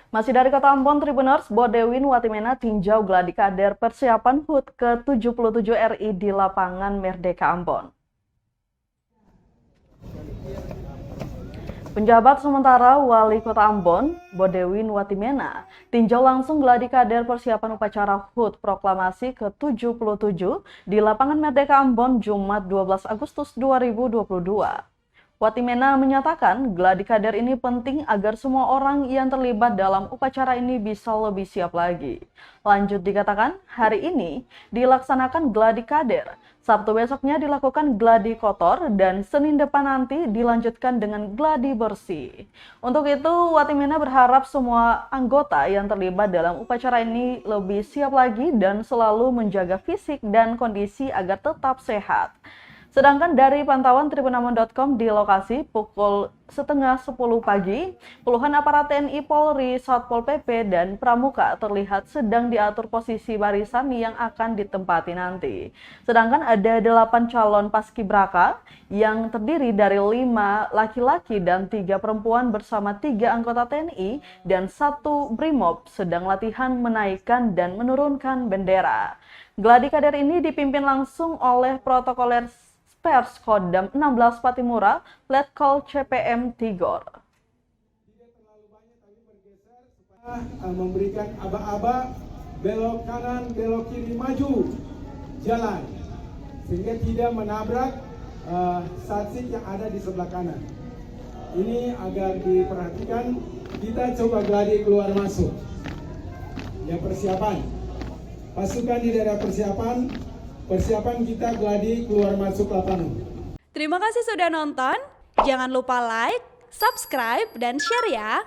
Masih dari Kota Ambon, Tribuners, Bodewin Watimena tinjau gladi kader persiapan HUT ke-77 RI di lapangan Merdeka Ambon. Penjabat sementara Wali Kota Ambon, Bodewin Watimena, tinjau langsung gladi kader persiapan upacara HUT Proklamasi ke-77 di lapangan Merdeka Ambon Jumat 12 Agustus 2022. Watimena menyatakan gladi kader ini penting agar semua orang yang terlibat dalam upacara ini bisa lebih siap lagi. Lanjut dikatakan, hari ini dilaksanakan gladi kader, Sabtu besoknya dilakukan gladi kotor, dan Senin depan nanti dilanjutkan dengan gladi bersih. Untuk itu, Watimena berharap semua anggota yang terlibat dalam upacara ini lebih siap lagi dan selalu menjaga fisik dan kondisi agar tetap sehat. Sedangkan dari pantauan tribunambon.com di lokasi pukul setengah 10 pagi, puluhan aparat TNI, Polri, Satpol PP, dan Pramuka terlihat sedang diatur posisi barisan yang akan ditempati nanti. Sedangkan ada 8 calon paskibraka yang terdiri dari 5 laki-laki dan 3 perempuan bersama 3 anggota TNI dan 1 Brimob sedang latihan menaikkan dan menurunkan bendera. Gladi kader ini dipimpin langsung oleh protokoler Pers Kodam 16 Patimura, Letkol CPM Tigor. Memberikan aba-aba, belok kanan, belok kiri, maju, jalan, sehingga tidak menabrak saksi yang ada di sebelah kanan. Ini agar diperhatikan, kita coba gladi keluar masuk. Ya, persiapan, pasukan di daerah persiapan kita gladi keluar masuk lapangan. Terima kasih sudah nonton. Jangan lupa like, subscribe, dan share ya.